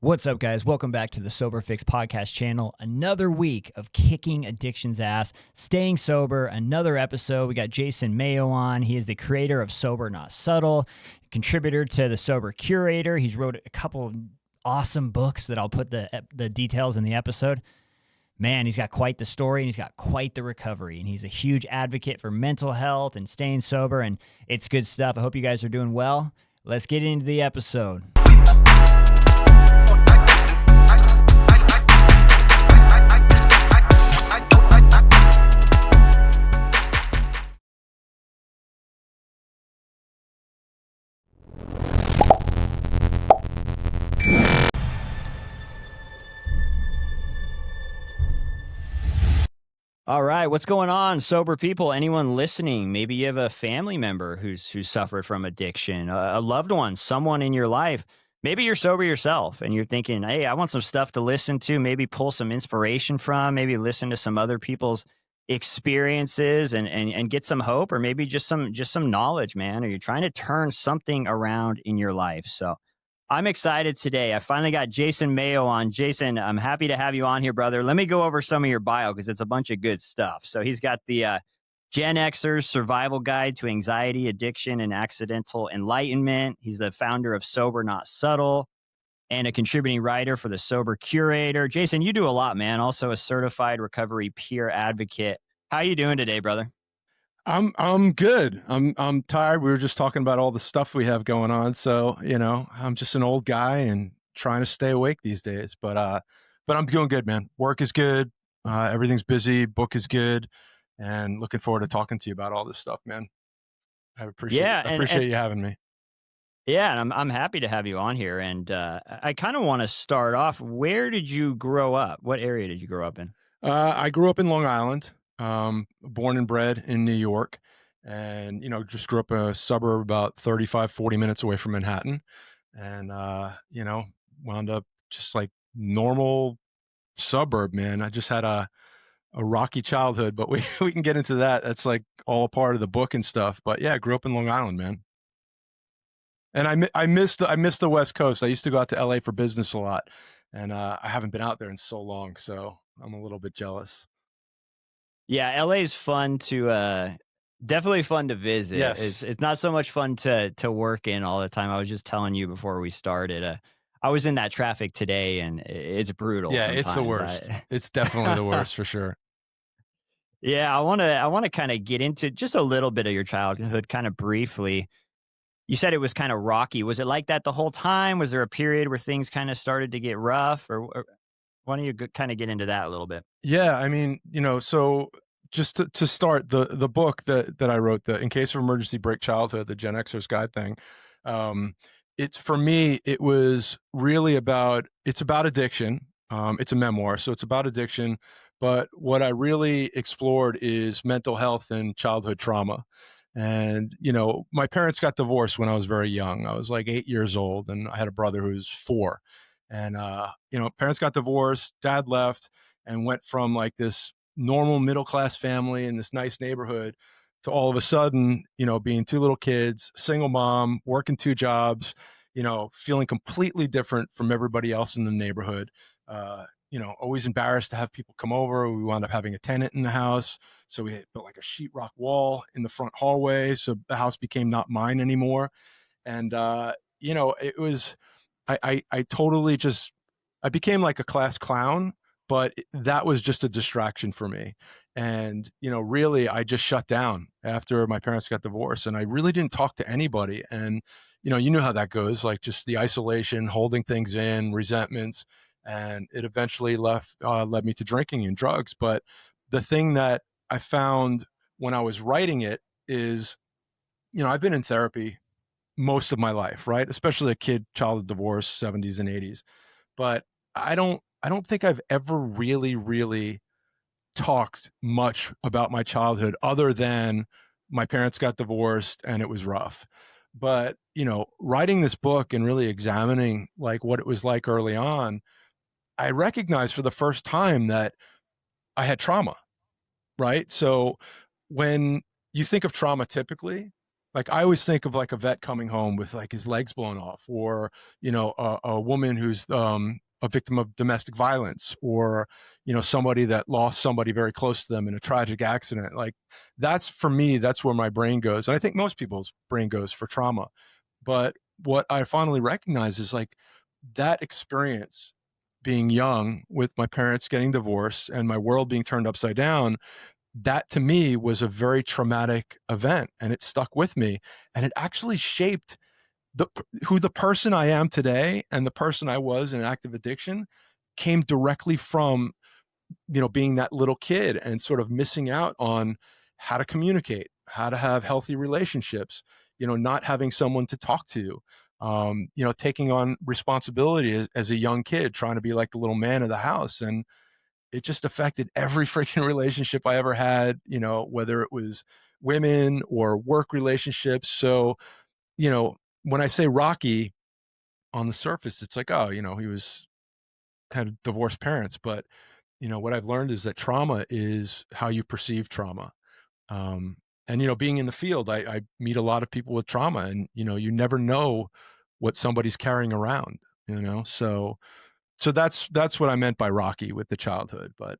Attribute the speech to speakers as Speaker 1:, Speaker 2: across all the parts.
Speaker 1: What's up, guys? Welcome back to the Sober Fix podcast channel. Another week of kicking addiction's ass, staying sober. Another episode. We got Jason Mayo on. He is the creator of Sober Not Subtle, contributor to the Sober Curator. He's wrote a couple awesome books that I'll put the details in the episode. Man, he's got quite the story and he's got quite the recovery. And he's a huge advocate for mental health and staying sober. And it's good stuff. I hope you guys are doing well. Let's get into the episode. All right, what's going on, sober people? Anyone listening? Maybe you have a family member who's suffered from addiction, a loved one, someone in your life. Maybe you're sober yourself and you're thinking, hey, I want some stuff to listen to, maybe pull some inspiration from, maybe listen to some other people's experiences and get some hope, or maybe just some knowledge, man. Or you're trying to turn something around in your life. So I'm excited today. I finally got Jason Mayo on. Jason, I'm happy to have you on here, brother. Let me go over some of your bio because it's a bunch of good stuff. So he's got the Gen Xers Survival Guide to Anxiety, Addiction, and Accidental Enlightenment. He's the founder of Sober Not Subtle and a contributing writer for the Sober Curator. Jason, you do a lot, man. Also a certified recovery peer advocate. How you doing today, brother?
Speaker 2: I'm good. I'm tired. We were just talking about all the stuff we have going on. So, I'm just an old guy and trying to stay awake these days, but I'm doing good, man. Work is good. Everything's busy. Book is good. And looking forward to talking to you about all this stuff, man. I appreciate you having me.
Speaker 1: Yeah, and I'm happy to have you on here. And I kind of want to start off. Where did you grow up? What area did you grow up in?
Speaker 2: I grew up in Long Island. Born and bred in New York, and just grew up in a suburb about 35, 40 minutes away from Manhattan, and wound up just like normal suburb, man. I just had a rocky childhood, but we can get into that. That's like all a part of the book and stuff. But yeah, I grew up in Long Island, man. And I miss the West Coast. I used to go out to LA for business a lot, and I haven't been out there in so long, so I'm a little bit jealous.
Speaker 1: Yeah, LA is fun to definitely fun to visit.
Speaker 2: Yes.
Speaker 1: It's not so much fun to work in all the time. I was just telling you before we started. I was in that traffic today, and it's brutal.
Speaker 2: Yeah,
Speaker 1: sometimes.
Speaker 2: It's the worst. It's definitely the worst for sure.
Speaker 1: Yeah, I want to kind of get into just a little bit of your childhood, kind of briefly. You said it was kind of rocky. Was it like that the whole time? Was there a period where things kind of started to get rough, or why don't you kind of get into that a little bit?
Speaker 2: Yeah, I mean, so just to start, the book that I wrote, the In Case of Emergency Break Childhood, the Gen Xers Guide thing, it's, for me, it was really it's about addiction. It's a memoir, so it's about addiction. But what I really explored is mental health and childhood trauma. And, my parents got divorced when I was very young. I was like 8 years old, and I had a brother who was 4. And, parents got divorced, dad left, and went from like this normal middle-class family in this nice neighborhood to all of a sudden, being 2 little kids, single mom, working 2 jobs, feeling completely different from everybody else in the neighborhood. Always embarrassed to have people come over. We wound up having a tenant in the house. So we had built like a sheetrock wall in the front hallway. So the house became not mine anymore. And, it was, I totally just, I became like a class clown, but that was just a distraction for me. And, really, I just shut down after my parents got divorced, and I really didn't talk to anybody. And, you know how that goes, like just the isolation, holding things in, resentments. And it eventually led me to drinking and drugs. But the thing that I found when I was writing it is, I've been in therapy most of my life, right? Especially a kid, child of divorce, 70s and 80s. But I don't think I've ever really talked much about my childhood other than my parents got divorced and it was rough. But, writing this book and really examining like what it was like early on, I recognized for the first time that I had trauma, right? So when you think of trauma typically, Like, I always think of, like, a vet coming home with, like, his legs blown off, or, a woman who's, a victim of domestic violence, or, somebody that lost somebody very close to them in a tragic accident. Like, that's for me, that's where my brain goes, and I think most people's brain goes for trauma. But what I finally recognize is, like, that experience being young with my parents getting divorced and my world being turned upside down, that to me was a very traumatic event, and it stuck with me, and it actually shaped who the person I am today, and the person I was in active addiction came directly from, being that little kid and sort of missing out on how to communicate, how to have healthy relationships, not having someone to talk to, taking on responsibility as a young kid, trying to be like the little man of the house. And it just affected every freaking relationship I ever had, whether it was women or work relationships. So, when I say Rocky, on the surface, it's like, oh, he had divorced parents. But, what I've learned is that trauma is how you perceive trauma. Um, and, being in the field, I meet a lot of people with trauma, and, you never know what somebody's carrying around, so that's what I meant by Rocky with the childhood. But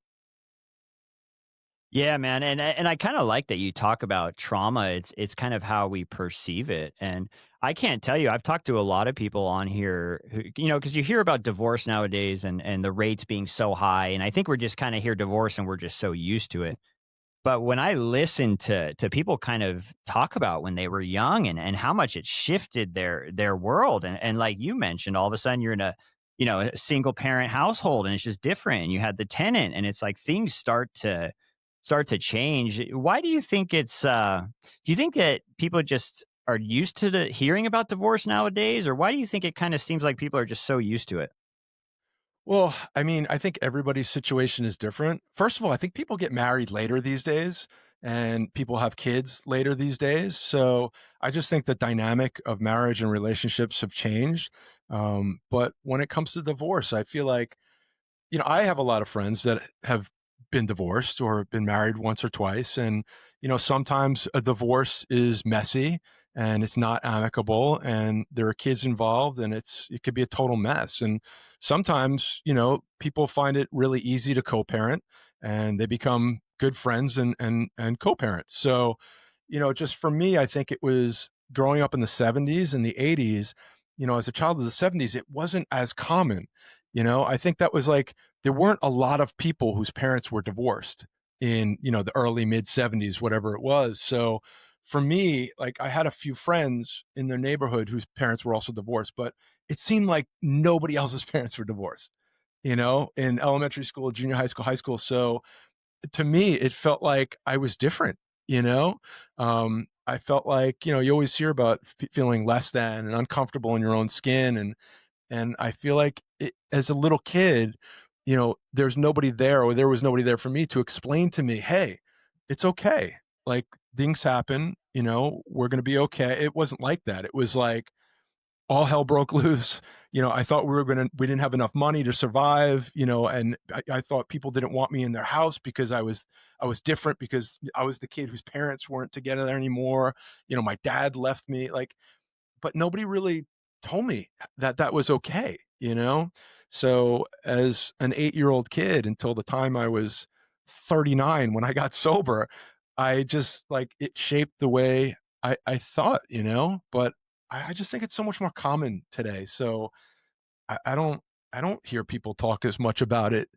Speaker 1: Yeah, man, and I kind of like that you talk about trauma. It's kind of how we perceive it, and I can't tell you. I've talked to a lot of people on here who, because you hear about divorce nowadays, and the rates being so high, and I think we're just kind of hear divorce, and we're just so used to it. But when I listen to people kind of talk about when they were young, and how much it shifted their world, and like you mentioned, all of a sudden you're in a single parent household, and it's just different. And you had the tenant, and it's like things start to change. Why do you think do you think that people just are used to the hearing about divorce nowadays, or why do you think it kind of seems like people are just so used to it?
Speaker 2: well, I mean, I think everybody's situation is different. First of all, I think people get married later these days, and people have kids later these days. So I just think the dynamic of marriage and relationships have changed. But when it comes to divorce, I feel like, I have a lot of friends that have been divorced or been married once or twice. And, sometimes a divorce is messy and it's not amicable, and there are kids involved, and it could be a total mess. And sometimes, people find it really easy to co-parent, and they become good friends and co-parents. So, just for me, I think it was growing up in the 70s and the 80s, as a child of the 70s, it wasn't as common. I think that was like, there weren't a lot of people whose parents were divorced in, the early mid 70s, whatever it was. So for me, like, I had a few friends in their neighborhood whose parents were also divorced, but it seemed like nobody else's parents were divorced, in elementary school, junior high school. So to me, it felt like I was different, you know? I felt like, you always hear about feeling less than and uncomfortable in your own skin. And I feel like as a little kid, there's nobody there, or there was nobody there for me to explain to me, hey, it's okay. Like, things happen, we're going to be okay. It wasn't like that. It was like, all hell broke loose. I thought we didn't have enough money to survive, and I thought people didn't want me in their house because I was different, because I was the kid whose parents weren't together anymore. My dad left me, like, but nobody really told me that that was okay, So as an 8-year-old kid, until the time I was 39 when I got sober, I just, like, it shaped the way I thought, but I just think it's so much more common today. So I don't hear people talk as much about it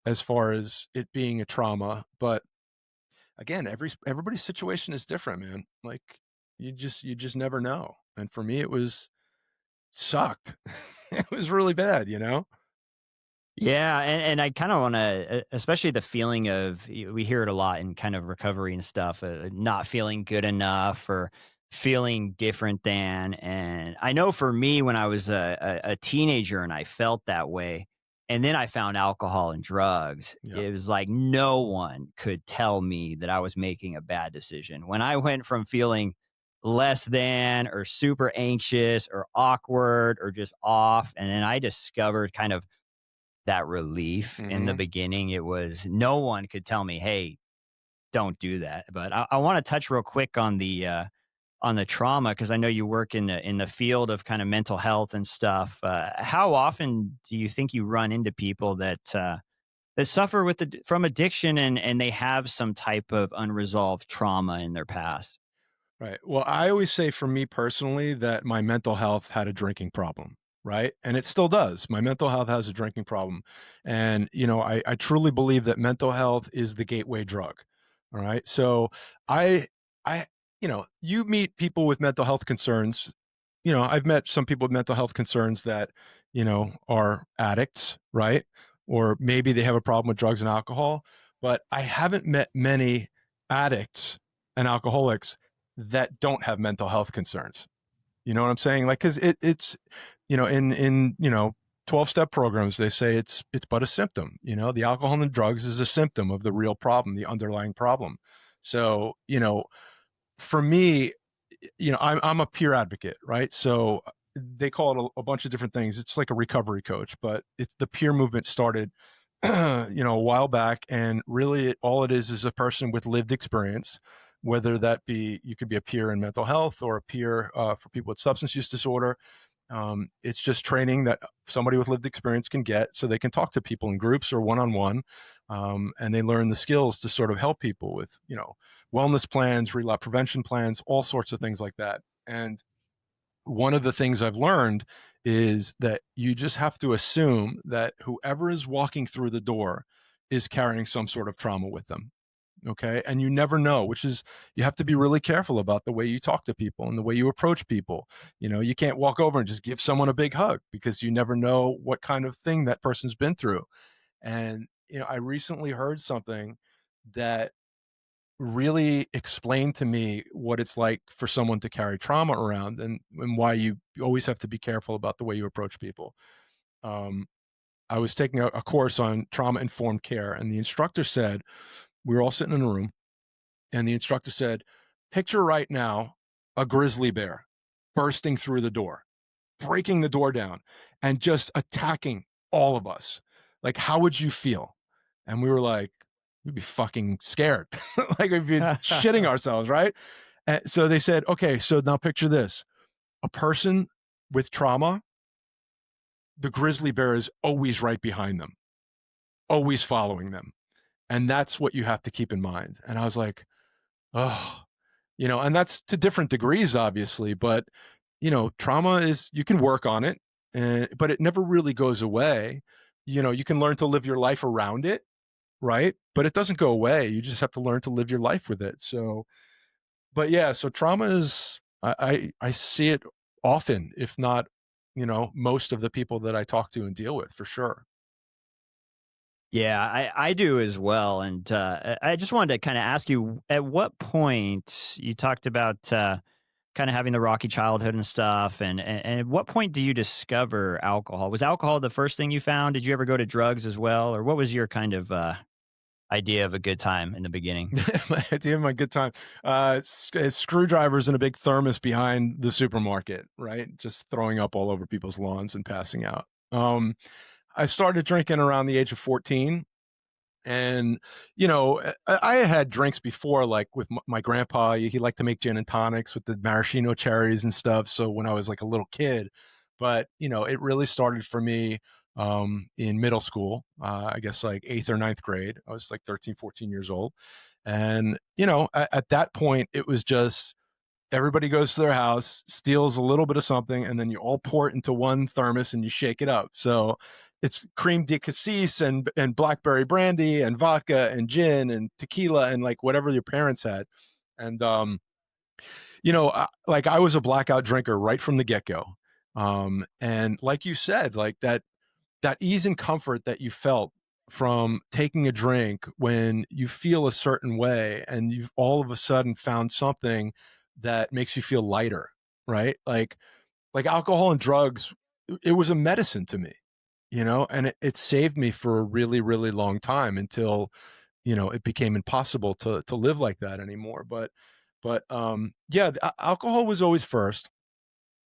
Speaker 2: as far as it being a trauma. But again, everybody's situation is different, man. Like, you just never know. And for me, it was sucked. It was really bad.
Speaker 1: Yeah, and I kind of want to, especially the feeling of, we hear it a lot in kind of recovery and stuff, not feeling good enough or feeling different than. And I know for me, when I was a teenager and I felt that way, and then I found alcohol and drugs,
Speaker 2: Yeah.
Speaker 1: it was like no one could tell me that I was making a bad decision. When I went from feeling less than or super anxious or awkward or just off, and then I discovered kind of that relief in the
Speaker 2: Hmm.
Speaker 1: beginning. It was no one could tell me, "Hey, don't do that." But I wanna touch real quick on on the trauma, because I know you work in the field of kind of mental health and stuff. How often do you think you run into people that suffer from addiction, and they have some type of unresolved trauma in their past?
Speaker 2: Right. Well, I always say for me personally that my mental health had a drinking problem, right? And it still does. My mental health has a drinking problem. And, I truly believe that mental health is the gateway drug. All right. So I, I, you meet people with mental health concerns. I've met some people with mental health concerns that, are addicts, right? Or maybe they have a problem with drugs and alcohol. But I haven't met many addicts and alcoholics that don't have mental health concerns. You know what I'm saying? Like, because it's in 12-step programs, they say it's but a symptom. The alcohol and the drugs is a symptom of the real problem, the underlying problem. So for me, I'm a peer advocate, right? So they call it a bunch of different things. It's like a recovery coach, but it's the peer movement started a while back, and really all it is a person with lived experience, whether that be, you could be a peer in mental health or a peer for people with substance use disorder. It's just training that somebody with lived experience can get, so they can talk to people in groups or one-on-one, and they learn the skills to sort of help people with wellness plans, relapse prevention plans, all sorts of things like that. And one of the things I've learned is that you just have to assume that whoever is walking through the door is carrying some sort of trauma with them. Okay. And you never know, which is, you have to be really careful about the way you talk to people and the way you approach people. You can't walk over and just give someone a big hug, because you never know what kind of thing that person's been through. And, I recently heard something that really explained to me what it's like for someone to carry trauma around, and why you always have to be careful about the way you approach people. Um, I was taking a course on trauma informed care, and the instructor said, we were all sitting in a room, and the instructor said, picture right now a grizzly bear bursting through the door, breaking the door down, and just attacking all of us. Like, how would you feel? And we were like, we'd be fucking scared. Like, we'd be shitting ourselves, right? And so they said, okay, so now picture this: a person with trauma, the grizzly bear is always right behind them, always following them. And that's what you have to keep in mind. And I was like, oh, and that's to different degrees, obviously, but trauma is, you can work on it, but it never really goes away. You can learn to live your life around it, right? But it doesn't go away. You just have to learn to live your life with it. So, but yeah, so trauma is, I see it often, if not, most of the people that I talk to and deal with, for sure.
Speaker 1: Yeah, I do as well. And I just wanted to kind of ask you, at what point you talked about kind of having the rocky childhood and stuff, and at what point do you discover alcohol? Was alcohol the first thing you found? Did you ever go to drugs as well, or what was your kind of idea of a good time in the beginning?
Speaker 2: My idea of my good time, it's screwdrivers in a big thermos behind the supermarket, right? Just throwing up all over people's lawns and passing out. I started drinking around the age of 14. And, I had drinks before, like with my grandpa. He liked to make gin and tonics with the maraschino cherries and stuff. So when I was like a little kid, but, it really started for me in middle school, I guess like eighth or ninth grade. I was like 13, 14 years old. And, at that point, it was just, everybody goes to their house, steals a little bit of something, and then you all pour it into one thermos and you shake it up. So it's cream de cassis and blackberry brandy and vodka and gin and tequila and like whatever your parents had. And like, I was a blackout drinker right from the get go. And like you said, like that ease and comfort that you felt from taking a drink when you feel a certain way, and you've all of a sudden found something that makes you feel lighter, right? Like alcohol and drugs, it was a medicine to me, and it saved me for a really, really long time, until, it became impossible to live like that anymore. But yeah, alcohol was always first.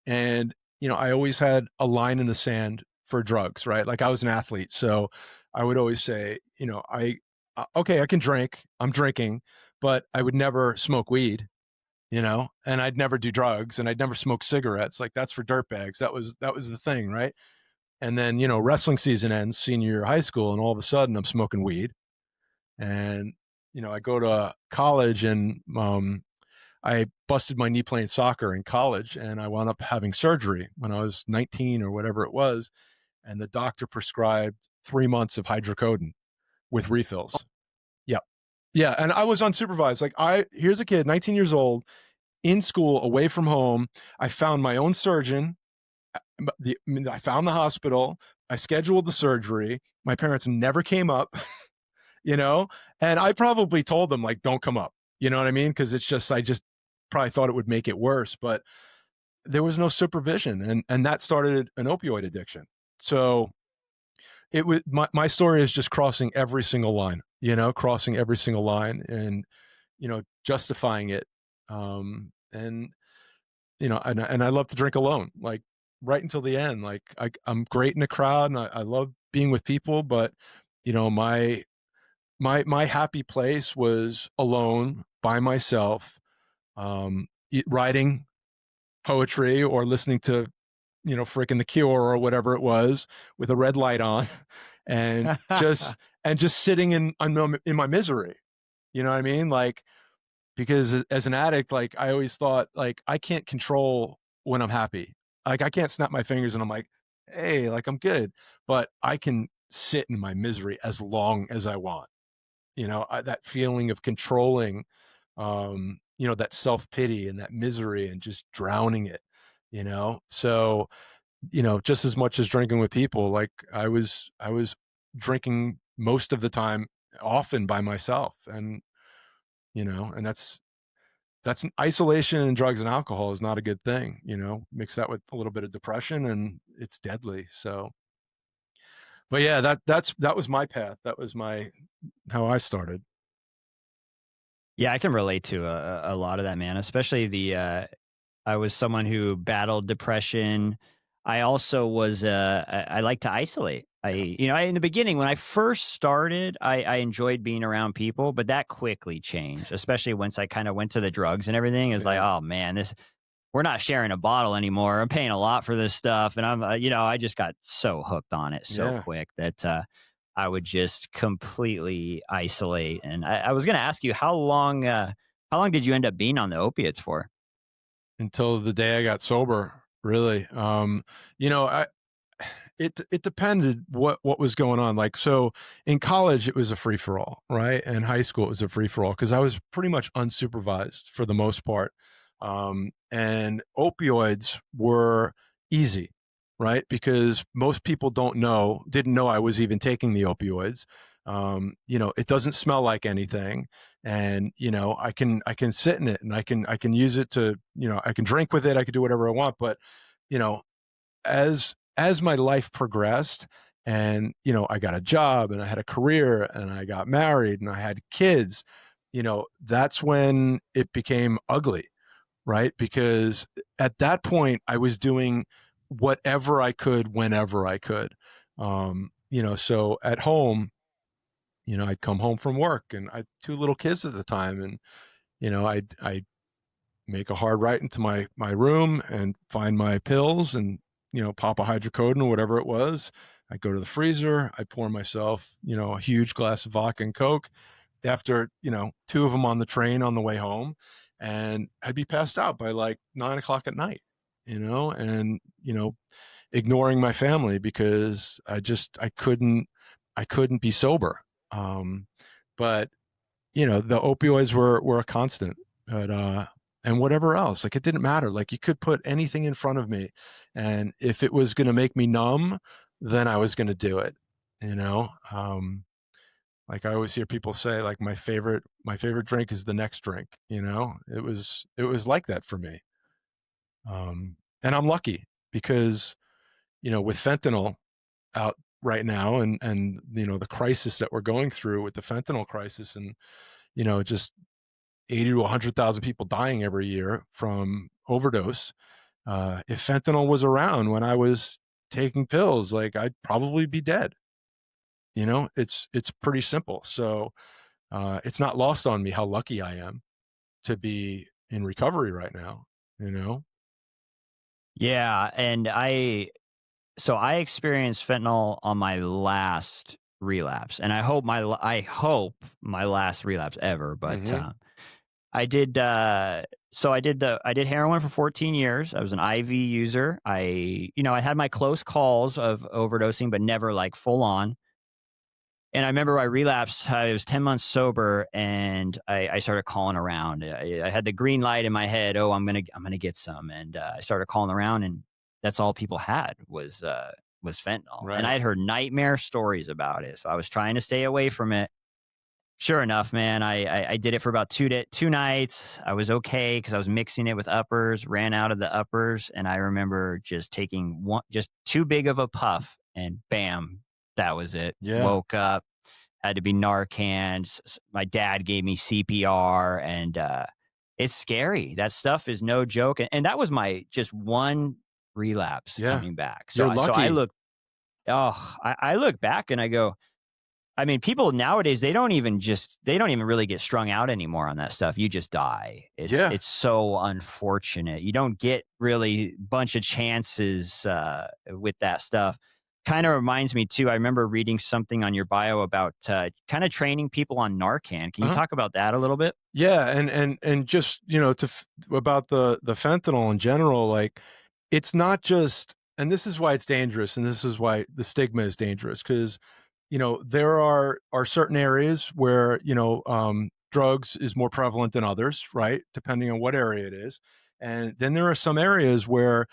Speaker 2: And, I always had a line in the sand for drugs, right? Like, I was an athlete. So I would always say, okay, I can drink, I'm drinking, but I would never smoke weed. and I'd never do drugs and I'd never smoke cigarettes. Like that's for dirtbags. That was the thing, right? And then, wrestling season ends, senior year of high school, and all of a sudden I'm smoking weed. And, I go to college and I busted my knee playing soccer in college and I wound up having surgery when I was 19 or whatever it was. And the doctor prescribed 3 months of hydrocodone with refills. Yeah. Yeah. And I was unsupervised. Like, here's a kid, 19 years old, in school, away from home. I found my own surgeon. I found the hospital. I scheduled the surgery. My parents never came up, you know, and I probably told them, like, don't come up. You know what I mean? Because I just probably thought it would make it worse, but there was no supervision, and that started an opioid addiction. So it was my story is just crossing every single line, crossing every single line, and justifying it. And and I love to drink alone, like right until the end. Like I'm great in a crowd, and I love being with people, but my happy place was alone by myself, writing poetry or listening to freaking The Cure or whatever it was with a red light on, and just sitting in my misery. You know what I mean? Like, because as an addict, like I always thought, like I can't control when I'm happy. Like I can't snap my fingers and I'm like, hey, like I'm good, but I can sit in my misery as long as I want. That feeling of controlling, that self pity and that misery and just drowning it. So just as much as drinking with people, like I was drinking most of the time, often by myself, and that's an isolation, and drugs and alcohol is not a good thing. Mix that with a little bit of depression and it's deadly. So, but yeah, that was my path. That was how I started.
Speaker 1: Yeah, I can relate to a lot of that, man. Especially I was someone who battled depression. I also was, I like to isolate.
Speaker 2: Yeah.
Speaker 1: In the beginning, when I first started, I enjoyed being around people, but that quickly changed, especially once I kind of went to the drugs and everything. It's like,
Speaker 2: Yeah.
Speaker 1: oh man, we're not sharing a bottle anymore. I'm paying a lot for this stuff. And I just got so hooked on it so
Speaker 2: Yeah.
Speaker 1: quick that, I would just completely isolate. And I was going to ask you, how long did you end up being on the opiates for?
Speaker 2: Until the day I got sober, really. I it depended what was going on. Like, so in college it was a free for all, right? And high school it was a free for all because I was pretty much unsupervised for the most part. And opioids were easy, right? Because most people didn't know I was even taking the opioids. It doesn't smell like anything, and I can sit in it, and I can use it to, I can drink with it, I can do whatever I want. But you know as my life progressed, and I got a job and I had a career and I got married and I had kids, that's when it became ugly, right? Because at that point I was doing whatever I could whenever I could. So at home, I'd come home from work, and I had two little kids at the time, and I'd make a hard right into my room and find my pills, and pop a hydrocodone or whatever it was. I go to the freezer, I pour myself a huge glass of vodka and coke, after two of them on the train on the way home, and I'd be passed out by like 9 o'clock at night, and ignoring my family because I couldn't be sober. Um but the opioids were a constant. But and whatever else, like, it didn't matter. Like, you could put anything in front of me, and if it was going to make me numb, then I was going to do it. you know like, I always hear people say, like, my favorite drink is the next drink. It was like that for me. And I'm lucky because with fentanyl out right now, and the crisis that we're going through with the fentanyl crisis, and just 80 to 100,000 people dying every year from overdose. If fentanyl was around when I was taking pills, like, I'd probably be dead. It's pretty simple. So it's not lost on me how lucky I am to be in recovery right now, you know?
Speaker 1: Yeah, and I experienced fentanyl on my last relapse, and I hope my last relapse ever. But
Speaker 2: Mhm.
Speaker 1: I did. I did heroin for 14 years. I was an IV user. I had my close calls of overdosing, but never like full on. And I remember I relapsed. I was 10 months sober, and I started calling around. I had the green light in my head. Oh, I'm gonna get some, and I started calling around, and that's all people had was fentanyl. And
Speaker 2: Right.
Speaker 1: I had heard nightmare stories about it, so I was trying to stay away from it. Sure enough, man, I did it for about 2 nights. I was okay because I was mixing it with uppers. Ran out of the uppers, and I remember just taking just too big of a puff, and bam, that was it.
Speaker 2: Yeah.
Speaker 1: Woke up, had to be Narcan. My dad gave me CPR, and it's scary. That stuff is no joke. And that was my just one relapse
Speaker 2: Yeah.
Speaker 1: coming back.
Speaker 2: You're
Speaker 1: So I
Speaker 2: lucky.
Speaker 1: look, I look back and I go, I mean, people nowadays they don't even really get strung out anymore on that stuff. You just die.
Speaker 2: Yeah.
Speaker 1: It's so unfortunate. You don't get really bunch of chances with that stuff. Kind of reminds me too. I remember reading something on your bio about kind of training people on Narcan. Can you
Speaker 2: Uh-huh.
Speaker 1: talk about that a little bit?
Speaker 2: Yeah, and just, about the fentanyl in general, like, it's not just, and this is why it's dangerous, and this is why the stigma is dangerous, because there are certain areas where, drugs is more prevalent than others, right? Depending on what area it is. And then there are some areas where,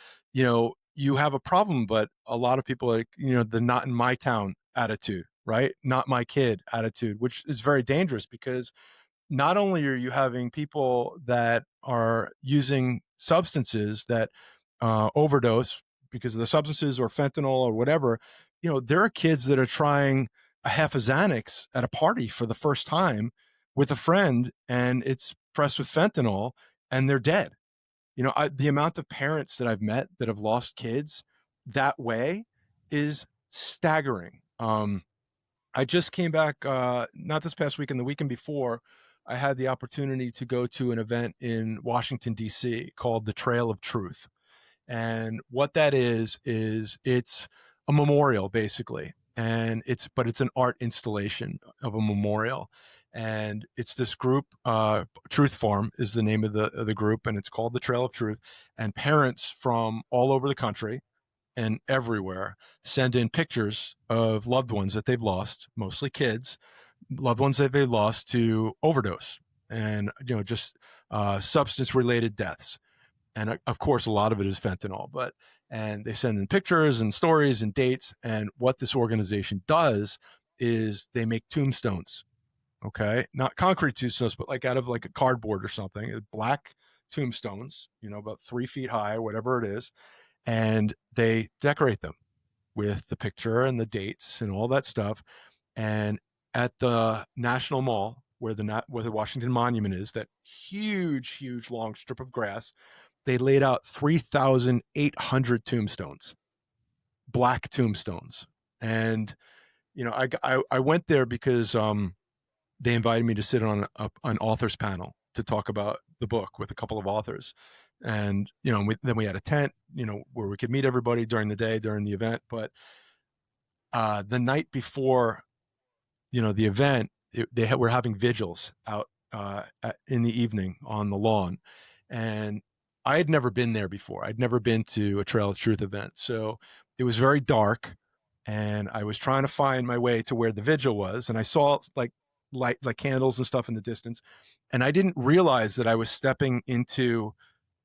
Speaker 2: you have a problem, but a lot of people, like, the not in my town attitude, right? Not my kid attitude, which is very dangerous because not only are you having people that are using substances that overdose because of the substances or fentanyl or whatever, there are kids that are trying a half a Xanax at a party for the first time with a friend, and it's pressed with fentanyl, and they're dead. The amount of parents that I've met that have lost kids that way is staggering. I just came back, not this past weekend, the weekend before. I had the opportunity to go to an event in Washington, D.C. called the Trail of Truth. And what that is it's a memorial basically. And it's an art installation of a memorial. And it's this group, Truth Farm is the name of the group, and it's called the Trail of Truth. And parents from all over the country and everywhere send in pictures of loved ones that they've lost, mostly kids, loved ones that they lost to overdose and just substance related deaths. And of course, a lot of it is fentanyl. And they send in pictures and stories and dates. And what this organization does is they make tombstones. Okay, not concrete tombstones, but like out of like a cardboard or something. Black tombstones, about 3 feet high, whatever it is, and they decorate them with the picture and the dates and all that stuff. And at the National Mall, where the Washington Monument is, that huge long strip of grass, they laid out 3,800 tombstones, black tombstones. And I went there because they invited me to sit on an authors panel to talk about the book with a couple of authors. And then we had a tent, where we could meet everybody during the day during the event. But the night before, the event, were having vigils out in the evening on the lawn. And I had never been there before. I'd never been to a Trail of Truth event, so it was very dark, and I was trying to find my way to where the vigil was, and I saw like light, like candles and stuff in the distance, and I didn't realize that I was stepping into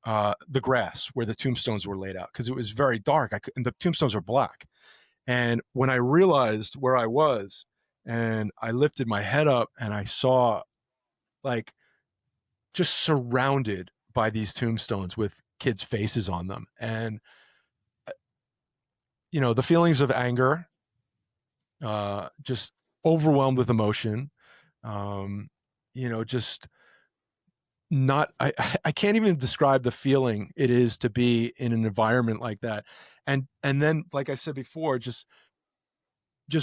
Speaker 2: the grass where the tombstones were laid out because it was very dark. And the tombstones were black. And when I realized where I was, and I lifted my head up, and I saw, like, just surrounded by these tombstones with kids' faces on them. And the feelings of anger, just overwhelmed with emotion, just not I can't even describe the feeling it is to be in an environment like that. And then, like I said before, just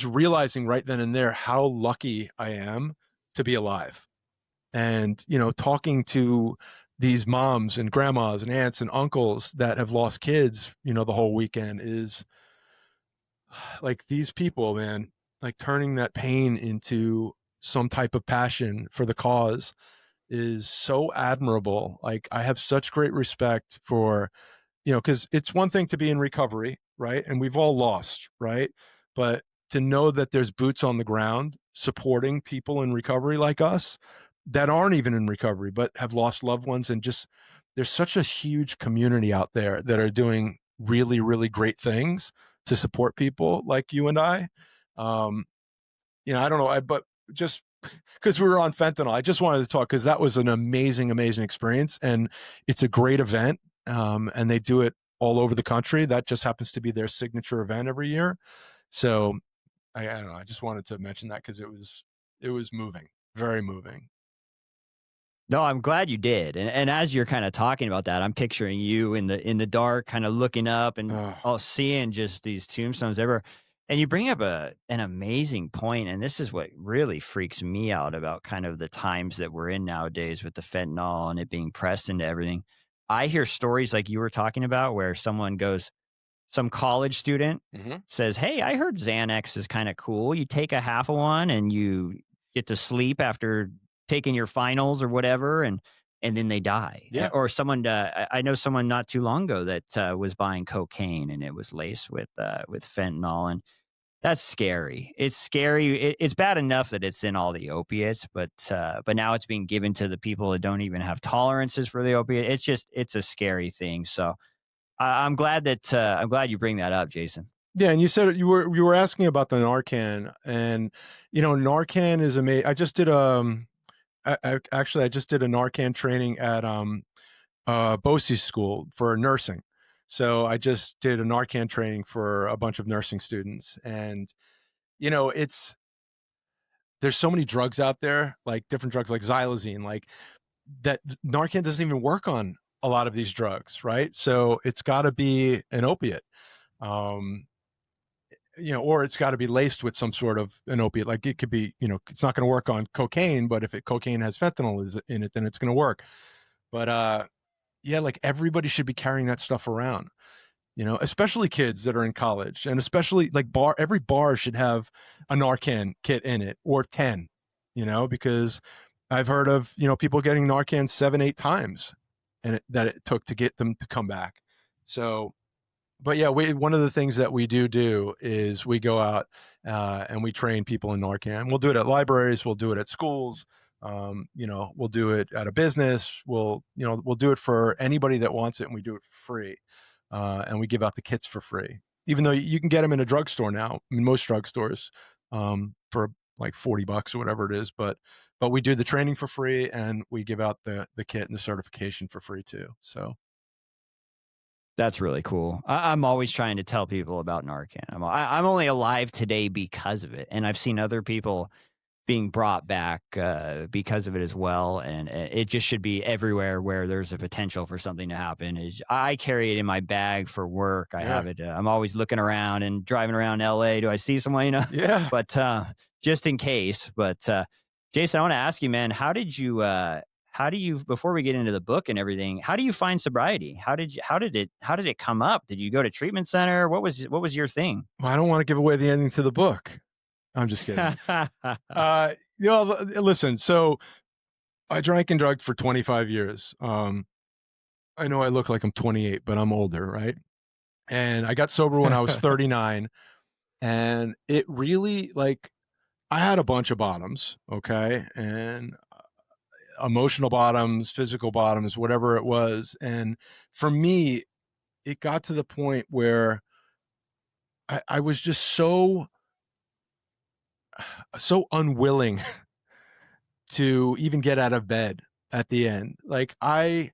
Speaker 2: realizing right then and there how lucky I am to be alive. And talking to these moms and grandmas and aunts and uncles that have lost kids, the whole weekend is like these people, man, like turning that pain into some type of passion for the cause is so admirable. Like I have such great respect for, because it's one thing to be in recovery, right? And we've all lost, right? But to know that there's boots on the ground supporting people in recovery like us that aren't even in recovery, but have lost loved ones, and just there's such a huge community out there that are doing really, really great things to support people like you and I. Um, I don't know, but just because we were on fentanyl, I just wanted to talk because that was an amazing, amazing experience, and it's a great event. And they do it all over the country. That just happens to be their signature event every year. So I don't know. I just wanted to mention that because it was moving, very moving.
Speaker 1: No, I'm glad you did. And as you're kind of talking about that, I'm picturing you in the dark, kind of looking up and
Speaker 2: Oh,
Speaker 1: all seeing just these tombstones everywhere. And you bring up an amazing point, and this is what really freaks me out about kind of the times that we're in nowadays with the fentanyl and it being pressed into everything. I hear stories like you were talking about where someone goes, some college student
Speaker 2: hmm
Speaker 1: says, "Hey, I heard Xanax is kind of cool. You take a half of one and you get to sleep after taking your finals or whatever, and then they die."
Speaker 2: yeah.
Speaker 1: Or someone, I know someone not too long ago that was buying cocaine and it was laced with fentanyl, and that's scary. It's scary. It's bad enough that it's in all the opiates, but now it's being given to the people that don't even have tolerances for the opiate. It's a scary thing. So I'm glad you bring that up, Jason.
Speaker 2: Yeah, and you said you were asking about the Narcan, and Narcan is amazing. I just did actually I just did a Narcan training at BOCES school for nursing. So I just did a Narcan training for a bunch of nursing students, and it's there's so many drugs out there, like different drugs like xylazine, like that Narcan doesn't even work on a lot of these drugs, right? So it's got to be an opiate. Um, or it's got to be laced with some sort of an opiate. Like it could be, it's not going to work on cocaine, but if cocaine has fentanyl in it, then it's going to work. But yeah, like everybody should be carrying that stuff around. Especially kids that are in college, and especially like every bar should have a Narcan kit in it, or 10, because I've heard of, people getting Narcan 7, 8 times, and that it took to get them to come back. So but yeah, one of the things that we do is we go out and we train people in Narcan. We'll do it at libraries. We'll do it at schools. We'll do it at a business. We'll do it for anybody that wants it, and we do it for free. And we give out the kits for free, even though you can get them in a drugstore now. I mean, most drugstores for like $40 or whatever it is. But we do the training for free, and we give out the kit and the certification for free too. So
Speaker 1: That's really cool. I'm always trying to tell people about Narcan. I'm only alive today because of it, and I've seen other people being brought back because of it as well. And it just should be everywhere where there's a potential for something to happen. I carry it in my bag for work. I
Speaker 2: yeah,
Speaker 1: have it. I'm always looking around and driving around LA. Do I see someone?
Speaker 2: yeah.
Speaker 1: But just in case. But Jason, I want to ask you, man, how do you, before we get into the book and everything, how do you find sobriety? How did it come up? Did you go to treatment center? What was your thing?
Speaker 2: Well, I don't want to give away the ending to the book. I'm just kidding. Listen. So I drank and drugged for 25 years. I know I look like I'm 28, but I'm older, right? And I got sober when I was 39, and it really like I had a bunch of bottoms, okay, and emotional bottoms, physical bottoms, whatever it was. And for me, it got to the point where I was just so unwilling to even get out of bed at the end. Like I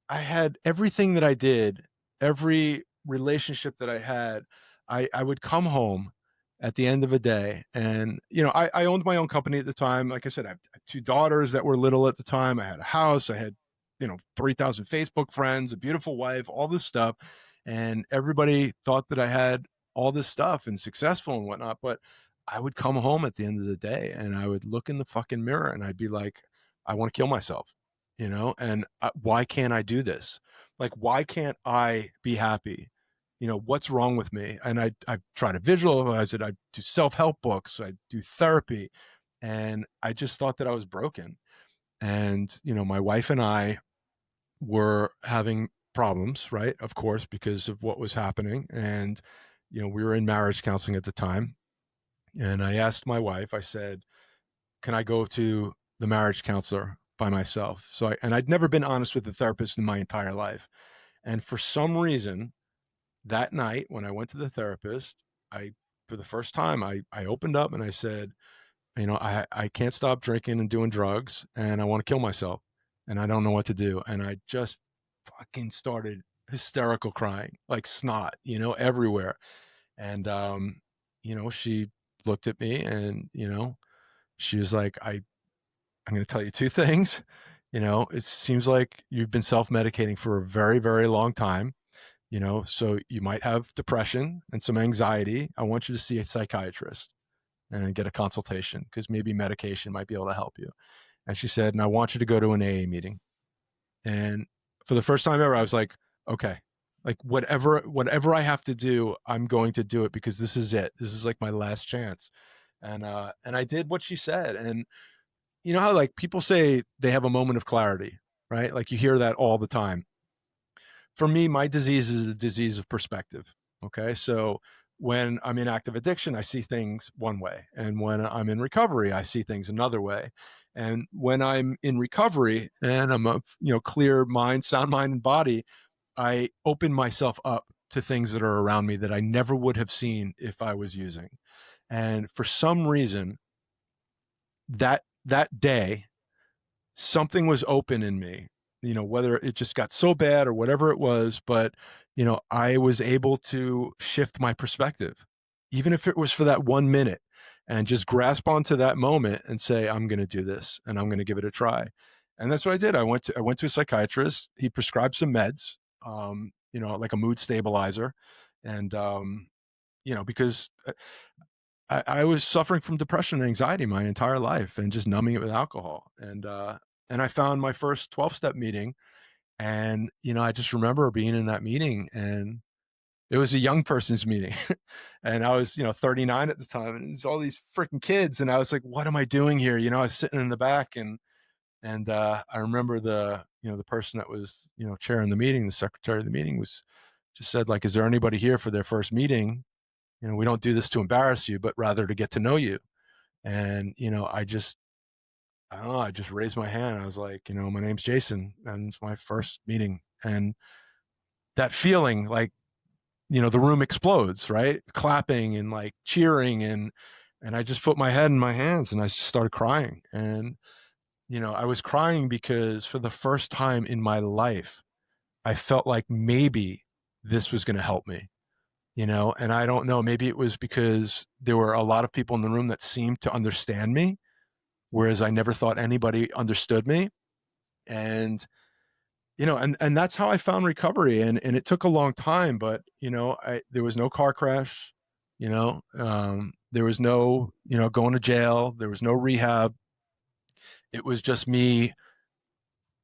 Speaker 2: had everything that I did, every relationship that I had, I would come home at the end of a day, and I owned my own company at the time. Like I said, I have 2 daughters that were little at the time. I had a house, I had 3,000 Facebook friends, a beautiful wife, all this stuff, and everybody thought that I had all this stuff and successful and whatnot. But I would come home at the end of the day, and I would look in the fucking mirror, and I'd be like, I want to kill myself. and why can't I do this? Like, why can't I be happy? What's wrong with me? And I try to visualize it. I do self-help books. I do therapy. And I just thought that I was broken. And, my wife and I were having problems, right? Of course, because of what was happening. And, we were in marriage counseling at the time. And I asked my wife, I said, can I go to the marriage counselor by myself? And I'd never been honest with a therapist in my entire life. And for some reason, that night when I went to the therapist, for the first time, I opened up and I said, I can't stop drinking and doing drugs and I want to kill myself and I don't know what to do. And I just fucking started hysterical crying, like snot, everywhere. And, she looked at me and, she was like, I'm going to tell you two things. It seems like you've been self-medicating for a very, very long time, so you might have depression and some anxiety. I want you to see a psychiatrist and get a consultation because maybe medication might be able to help you. And she said, and I want you to go to an AA meeting. And for the first time ever, I was like, okay, like whatever I have to do, I'm going to do it because this is it. This is like my last chance. And I did what she said. And you know how like people say they have a moment of clarity, right? Like you hear that all the time. For me, my disease is a disease of perspective. Okay. So when I'm in active addiction, I see things one way. And when I'm in recovery, I see things another way. And when I'm in recovery and I'm a clear mind, sound mind and body, I open myself up to things that are around me that I never would have seen if I was using. And for some reason, that day something was open in me, whether it just got so bad or whatever it was, but, I was able to shift my perspective, even if it was for that 1 minute and just grasp onto that moment and say, I'm going to do this and I'm going to give it a try. And that's what I did. I went to a psychiatrist. He prescribed some meds, like a mood stabilizer. And, because I was suffering from depression and anxiety my entire life and just numbing it with alcohol. And I found my first 12-step meeting. And, I just remember being in that meeting and it was a young person's meeting. And I was, 39 at the time. And it's all these freaking kids. And I was like, what am I doing here? I was sitting in the back and I remember the person that was, chairing the meeting, the secretary of the meeting was just said like, is there anybody here for their first meeting? We don't do this to embarrass you, but rather to get to know you. And, I don't know, I just raised my hand. I was like, my name's Jason and it's my first meeting. And that feeling like, the room explodes, right? Clapping and like cheering. And I just put my head in my hands and I just started crying. And, I was crying because for the first time in my life, I felt like maybe this was going to help me, and I don't know, maybe it was because there were a lot of people in the room that seemed to understand me whereas I never thought anybody understood me. And and that's how I found recovery. And it took a long time, but there was no car crash, there was no going to jail, there was no rehab. It was just me